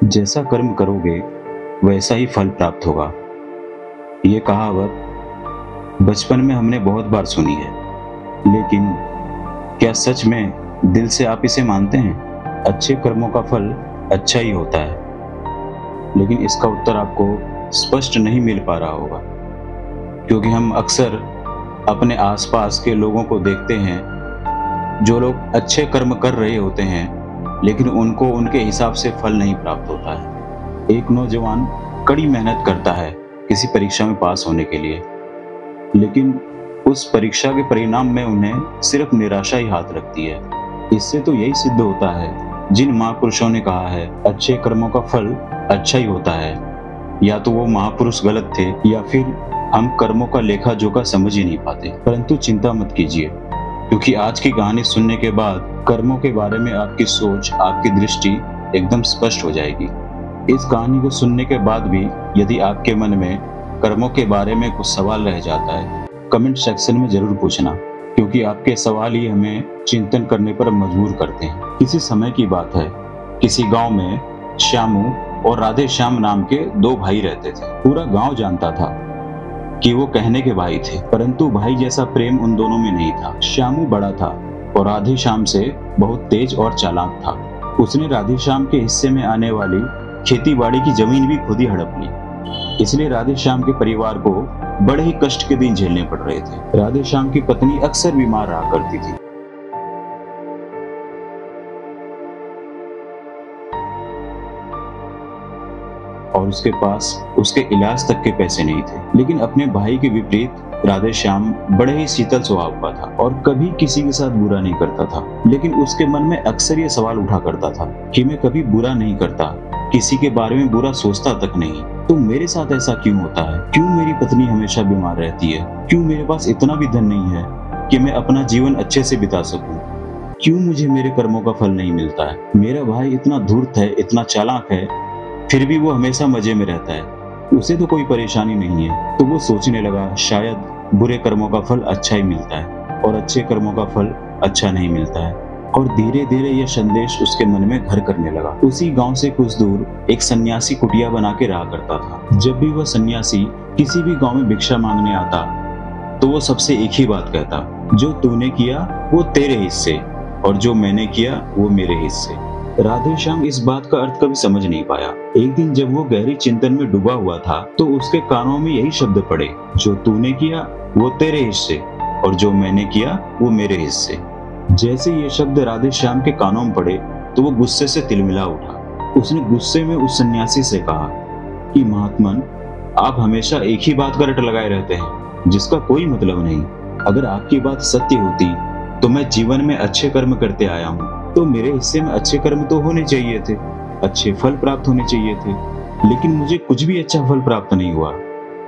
जैसा कर्म करोगे वैसा ही फल प्राप्त होगा। ये कहावत बचपन में हमने बहुत बार सुनी है, लेकिन क्या सच में दिल से आप इसे मानते हैं? अच्छे कर्मों का फल अच्छा ही होता है, लेकिन इसका उत्तर आपको स्पष्ट नहीं मिल पा रहा होगा, क्योंकि हम अक्सर अपने आसपास के लोगों को देखते हैं जो लोग अच्छे कर्म कर रहे होते हैं, लेकिन उनको उनके हिसाब से फल नहीं प्राप्त होता है। एक नौजवान कड़ी मेहनत करता है किसी परीक्षा में पास होने के लिए, लेकिन उस परीक्षा के परिणाम में उन्हें सिर्फ निराशा ही हाथ रखती है। इससे तो यही सिद्ध होता है, जिन महापुरुषों ने कहा है अच्छे कर्मों का फल अच्छा ही होता है, या तो वो महापुरुष गलत थे या फिर हम कर्मों का लेखा जोखा समझ ही नहीं पाते। परंतु चिंता मत कीजिए, क्योंकि आज की कहानी सुनने के बाद कर्मों के बारे में आपकी सोच, आपकी दृष्टि एकदम स्पष्ट हो जाएगी। इस कहानी को सुनने के बाद भी यदि आपके मन में कर्मों के बारे में कुछ सवाल रह जाता है, कमेंट सेक्शन में जरूर पूछना, क्योंकि आपके सवाल ही हमें चिंतन करने पर मजबूर करते हैं। किसी समय की बात है, किसी गांव में श्यामू और राधे श्याम नाम के दो भाई रहते थे। पूरा गांव जानता था कि वो कहने के भाई थे, परंतु भाई जैसा प्रेम उन दोनों में नहीं था। श्यामू बड़ा था और राधे श्याम से बहुत तेज और चालाक था। उसने राधे श्याम के हिस्से में आने वाली खेती बाड़ी की जमीन भी खुद ही हड़प ली। इसलिए राधे श्याम के परिवार को बड़े ही कष्ट के दिन झेलने पड़ रहे थे। राधे श्याम की पत्नी अक्सर बीमार रहा करती थी, और उसके पास उसके इलाज तक के पैसे नहीं थे। लेकिन अपने भाई के विपरीत राधे श्याम बड़े ही शीतल स्वभाव का था और कभी किसी के साथ बुरा नहीं करता था। लेकिन उसके मन में अक्सर ये सवाल उठा करता था कि मैं कभी बुरा नहीं करता, किसी के बारे में बुरा सोचता तक नहीं, तो मेरे साथ ऐसा क्यों होता है? क्यों मेरी पत्नी हमेशा बीमार रहती है? क्यों मेरे पास इतना भी धन नहीं है कि मैं अपना जीवन अच्छे से बिता सकूं? क्यों मुझे मेरे कर्मों का फल नहीं मिलता है? मेरा भाई इतना धूर्त है, इतना चालाक है, फिर भी वो हमेशा मजे में रहता है, उसे तो कोई परेशानी नहीं है। तो वो सोचने लगा, शायद बुरे कर्मों का फल अच्छा ही मिलता है और अच्छे कर्मों का फल अच्छा नहीं मिलता है। और धीरे धीरे यह संदेश उसके मन में घर करने लगा। उसी गांव से कुछ दूर एक सन्यासी कुटिया बना के रहा करता था। जब भी वह सन्यासी किसी भी गांव में भिक्षा मांगने आता, तो वो सबसे एक ही बात कहता, जो तूने किया वो तेरे हिस्से और जो मैंने किया वो मेरे हिस्से। राधे श्याम इस बात का अर्थ कभी समझ नहीं पाया। एक दिन जब वो गहरी चिंतन में डूबा हुआ था, तो उसके कानों में यही शब्द पड़े, जो तूने किया वो तेरे हिस्से और जो मैंने किया वो मेरे हिस्से। जैसे ये शब्द राधे श्याम के कानों में पड़े, तो वो गुस्से से तिलमिला उठा। उसने गुस्से में उस सन्यासी से कहा कि महात्मन, आप हमेशा एक ही बात का रट लगाए रहते हैं, जिसका कोई मतलब नहीं। अगर आपकी बात सत्य होती तो मैं जीवन में अच्छे कर्म करते आया हूँ, तो मेरे हिस्से में अच्छे कर्म तो होने चाहिए थे, अच्छे फल प्राप्त होने चाहिए थे, लेकिन मुझे कुछ भी अच्छा फल प्राप्त नहीं हुआ।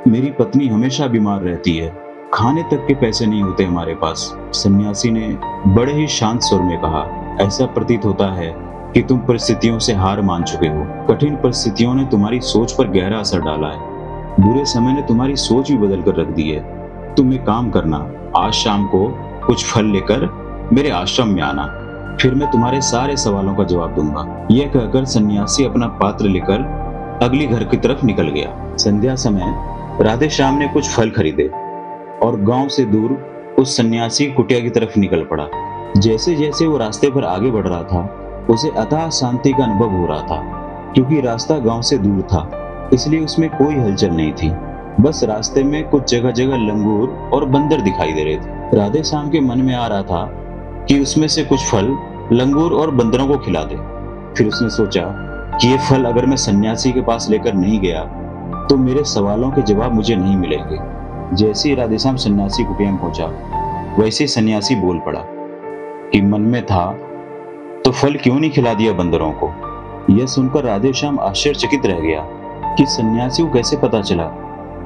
मेरी पत्नी हमेशा बीमार रहती है, खाने तक के पैसे नहीं होते हमारे पास। सन्यासी ने बड़े ही शांत स्वर में कहा, ऐसा प्रतीत होता है कि तुम परिस्थितियों से हार मान चुके हो। कठिन परिस्थितियों ने तुम्हारी सोच पर गहरा असर डाला है। बुरे समय ने तुम्हारी सोच भी बदल कर रख दी है। तुम एक काम करना, आज शाम को कुछ फल लेकर मेरे आश्रम में आना, फिर मैं तुम्हारे सारे सवालों का जवाब दूंगा। यह कहकर सन्यासी अपना पात्र लेकर अगली घर की तरफ निकल गया। संध्या समय राधे श्याम ने कुछ फल खरीदे और गांव से दूर उस सन्यासी कुटिया की तरफ निकल पड़ा। जैसे जैसे वो रास्ते पर आगे बढ़ रहा था, उसे अथाह शांति का अनुभव हो रहा था, क्योंकि रास्ता गांव से दूर था, इसलिए उसमें कोई हलचल नहीं थी। बस रास्ते में कुछ जगह जगह लंगूर और बंदर दिखाई दे रहे थे। राधे श्याम के मन में आ रहा था कि उसमें से कुछ फल लंगूर और बंदरों को खिला दे। फिर उसने सोचा कि ये फल अगर मैं सन्यासी के पास लेकर नहीं गया, तो मेरे सवालों के जवाब मुझे नहीं मिलेंगे। जैसे ही राधे श्याम सन्यासी कुटिया में पहुंचा, वैसे ही सन्यासी बोल पड़ा कि मन में था तो फल क्यों नहीं खिला दिया बंदरों को। यह सुनकर राधे श्याम आश्चर्यचकित रह गया कि सन्यासी को कैसे पता चला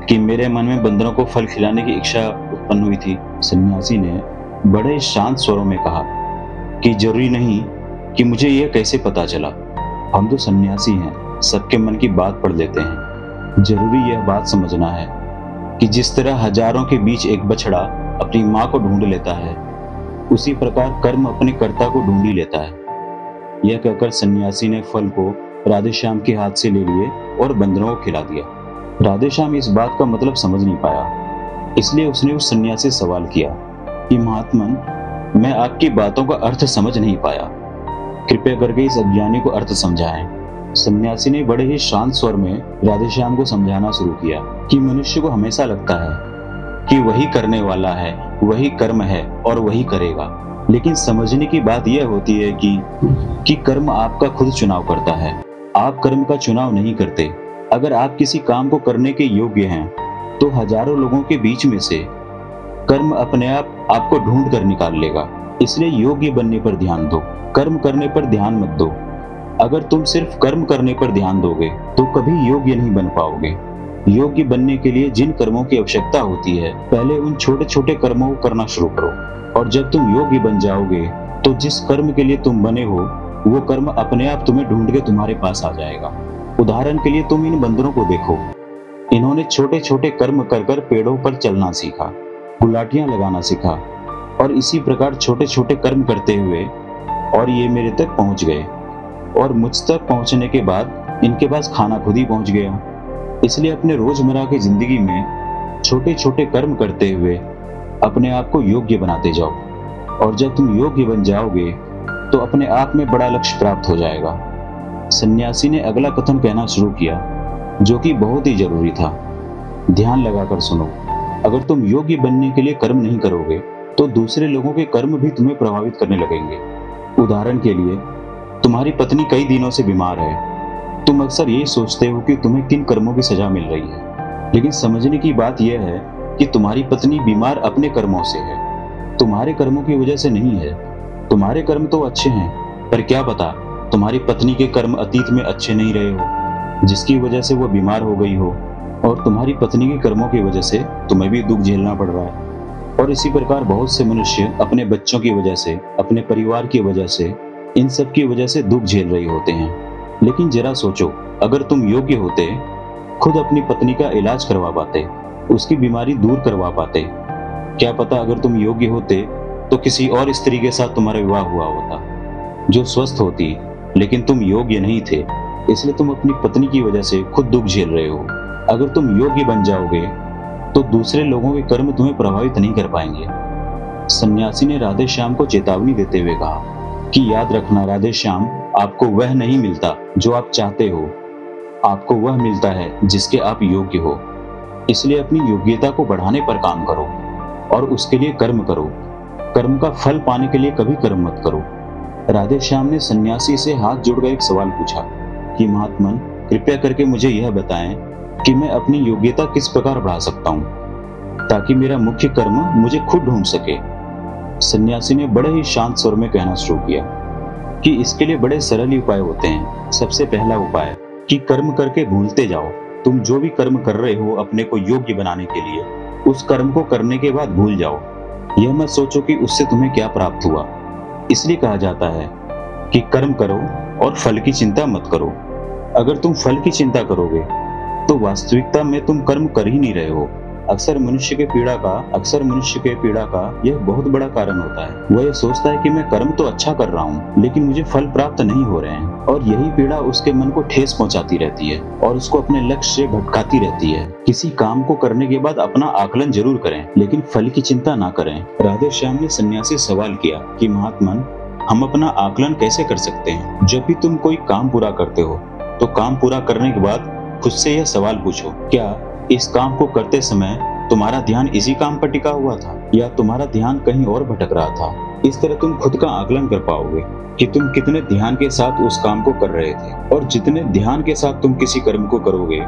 कि मेरे मन में बंदरों को फल खिलाने की इच्छा उत्पन्न हुई थी। सन्यासी ने बड़े शांत स्वरों में कहा कि जरूरी नहीं कि मुझे यह कैसे पता चला, हम तो सन्यासी हैं, सबके मन की बात पढ़ लेते हैं। जरूरी यह बात समझना है कि जिस तरह हजारों के बीच एक बछड़ा अपनी माँ को ढूंढ लेता है, उसी प्रकार कर्म अपने कर्ता को ढूंढ ही लेता है। यह कहकर सन्यासी ने फल को राधेश्याम के हाथ से ले लिए और बंदरों को खिला दिया। राधेश्याम इस बात का मतलब समझ नहीं पाया, इसलिए उसने उस सन्यासी से सवाल किया कि महात्मन, मैं आपकी बातों का अर्थ समझ नहीं पाया, कृपया करके इस अज्ञानी को अर्थ समझाएं। सन्यासी ने बड़े ही शांत स्वर में राधेश्याम को समझाना शुरू किया कि मनुष्य को हमेशा लगता है कि वही करने वाला है, वही कर्म है और वही करेगा, लेकिन समझने की बात यह होती है कि कर्म आपका खुद चुनाव करता है, आप कर्म का चुनाव नहीं करते। अगर आप किसी काम को करने के योग्य हैं तो हजारों लोगों के बीच में से कर्म अपने आप आपको ढूंढ कर निकाल लेगा। इसलिए योग्य बनने पर ध्यान दो, कर्म करने पर ध्यान मत दो। अगर तुम सिर्फ कर्म करने पर ध्यान दोगे तो कभी योग्य नहीं बन पाओगे। योग्य बनने के लिए जिन कर्मों की आवश्यकता होती है, पहले उन छोटे छोटे कर्मों को करना शुरू करो, और जब तुम योग्य बन जाओगे तो जिस कर्म के लिए तुम बने हो वो कर्म अपने आप तुम्हें ढूंढ के तुम्हारे पास आ जाएगा। उदाहरण के लिए तुम इन बंदरों को देखो, इन्होंने छोटे छोटे कर्म कर कर पेड़ों पर चलना सीखा, गुलाटियां लगाना सीखा, और इसी प्रकार छोटे छोटे कर्म करते हुए और ये मेरे तक पहुंच गए, और मुझ तक पहुंचने के बाद इनके पास खाना खुद ही पहुंच गया। इसलिए अपने रोजमर्रा की जिंदगी में छोटे छोटे कर्म करते हुए अपने आप को योग्य बनाते जाओ, और जब तुम योग्य बन जाओगे तो अपने आप में बड़ा लक्ष्य प्राप्त हो जाएगा। सन्यासी ने अगला कथन कहना शुरू किया, जो कि बहुत ही जरूरी था। ध्यान लगाकर सुनो, अगर तुम योग्य बनने के लिए कर्म नहीं करोगे तो दूसरे लोगों के कर्म भी तुम्हें प्रभावित करने लगेंगे। उदाहरण के लिए, तुम्हारी पत्नी कई दिनों से बीमार है, तुम अक्सर यही सोचते हो कि तुम्हें किन कर्मों की सजा मिल रही है, लेकिन समझने की बात यह है कि तुम्हारी पत्नी बीमार अपने कर्मों से है, तुम्हारे कर्मों की वजह से नहीं है। तुम्हारे कर्म तो अच्छे हैं, पर क्या पता तुम्हारी पत्नी के कर्म अतीत में अच्छे नहीं रहे हो, जिसकी वजह से वो बीमार हो गई हो, और तुम्हारी पत्नी के कर्मों की वजह से तुम्हें भी दुख झेलना पड़ रहा है। और इसी प्रकार बहुत से मनुष्य अपने बच्चों की वजह से, अपने परिवार की वजह से, इन सब की वजह से दुख झेल रहे होते हैं। लेकिन जरा सोचो, अगर तुम योग्य होते, खुद अपनी पत्नी का इलाज करवा पाते, उसकी बीमारी दूर करवा पाते, क्या पता अगर तुम योग्य होते तो किसी और स्त्री के साथ तुम्हारा विवाह हुआ होता जो स्वस्थ होती, लेकिन तुम योग्य नहीं थे, इसलिए तुम अपनी पत्नी की वजह से खुद दुख झेल रहे हो। अगर तुम योग्य बन जाओगे तो दूसरे लोगों के कर्म तुम्हें प्रभावित नहीं कर पाएंगे। सन्यासी ने राधेश्याम को चेतावनी देते हुए कहा कि याद रखना राधेश्याम, आपको वह नहीं मिलता जो आप चाहते हो, आपको वह मिलता है जिसके आप योग्य हो। इसलिए अपनी योग्यता को बढ़ाने पर काम करो और उसके लिए कर्म करो। कर्म का फल पाने के लिए कभी कर्म मत करो। राधेश्याम ने सन्यासी से हाथ जोड़कर एक सवाल पूछा कि महात्मन, कृपया करके मुझे यह बताएं कि मैं अपनी योग्यता किस प्रकार बढ़ा सकता हूँ, ताकि मेरा मुख्य कर्म मुझे खुद ढूंढ सके। सन्यासी ने बड़े ही शांत स्वर में कहना शुरू किया कि इसके लिए बड़े सरल उपाय होते हैं। सबसे पहला उपाय कि कर्म करके भूलते जाओ। तुम जो भी कर्म कर रहे हो अपने को योग्य बनाने के लिए, उस कर्म को करने के बाद भूल जाओ। यह मत सोचो कि उससे तुम्हें क्या प्राप्त हुआ। इसलिए कहा जाता है कि कर्म करो और फल की चिंता मत करो। अगर तुम फल की चिंता करोगे तो वास्तविकता में तुम कर्म कर ही नहीं रहे हो। अक्सर मनुष्य के पीड़ा का यह बहुत बड़ा कारण होता है। वह यह सोचता है कि मैं कर्म तो अच्छा कर रहा हूँ, लेकिन मुझे फल प्राप्त नहीं हो रहे हैं, और यही पीड़ा उसके मन को ठेस पहुंचाती रहती है और उसको अपने लक्ष्य से भटकाती रहती है। किसी काम को करने के बाद अपना आकलन जरूर करें, लेकिन फल की चिंता ना करें। राधेश्याम ने सन्यासी से सवाल किया कि महात्मन, हम अपना आकलन कैसे कर सकते हैं? जब भी तुम कोई काम पूरा करते हो तो काम पूरा करने के बाद खुद से यह सवाल पूछो, क्या इस काम को करते समय तुम्हारा ध्यान इसी काम पर टिका हुआ था या तुम्हारा ध्यान कहीं और भटक रहा था? इस तरह तुम खुद का आकलन कर पाओगे कि तुम कितने ध्यान के साथ उस काम को कर रहे थे, और जितने ध्यान के साथ तुम किसी कर्म को करोगे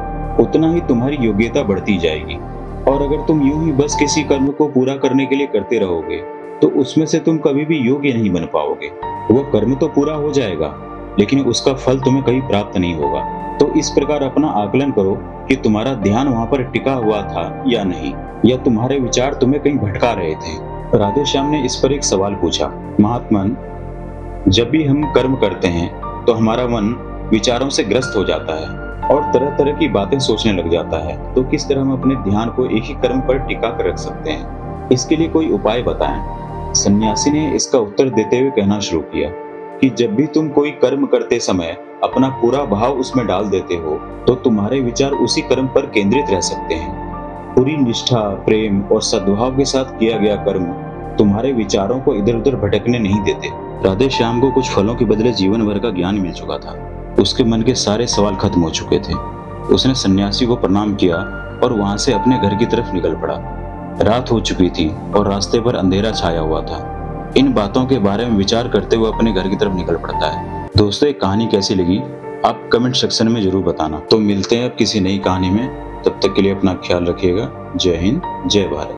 उतना ही तुम्हारी योग्यता बढ़ती जाएगी। और अगर तुम यूं ही बस किसी कर्म को पूरा करने के लिए करते रहोगे तो उसमें से तुम कभी भी योग्य नहीं बन पाओगे। वह कर्म तो पूरा हो जाएगा, लेकिन उसका फल तुम्हें कभी प्राप्त नहीं होगा। तो इस प्रकार अपना आकलन करो कि तुम्हारा ध्यान वहां पर टिका हुआ था या नहीं, या तुम्हारे विचार तुम्हें कहीं भटका रहे थे। राधेश्याम ने इस पर एक सवाल पूछा, महात्मन, जब भी हम कर्म करते हैं तो हमारा मन विचारों से ग्रस्त हो जाता है और तरह तरह की बातें सोचने लग जाता है, तो किस तरह हम अपने ध्यान को एक ही कर्म पर टिका कर रख सकते हैं? इसके लिए कोई उपाय बताएं। सन्यासी ने इसका उत्तर देते हुए कहना शुरू किया कि जब भी तुम कोई कर्म करते समय अपना पूरा भाव उसमें डाल देते हो तो तुम्हारे विचार उसी कर्म पर केंद्रित रह सकते हैं। पूरी निष्ठा, प्रेम और सद्भाव के साथ किया गया कर्म तुम्हारे विचारों को इधर उधर भटकने नहीं देते। राधे श्याम को कुछ फलों के बदले जीवन भर का ज्ञान मिल चुका था। उसके मन के सारे सवाल खत्म हो चुके थे। उसने सन्यासी को प्रणाम किया और वहां से अपने घर की तरफ निकल पड़ा। रात हो चुकी थी और रास्ते पर अंधेरा छाया हुआ था। इन बातों के बारे में विचार करते हुए अपने घर की तरफ निकल पड़ता है। दोस्तों, ये कहानी कैसी लगी आप कमेंट सेक्शन में जरूर बताना। तो मिलते हैं अब किसी नई कहानी में, तब तक के लिए अपना ख्याल रखिएगा। जय हिंद, जय भारत।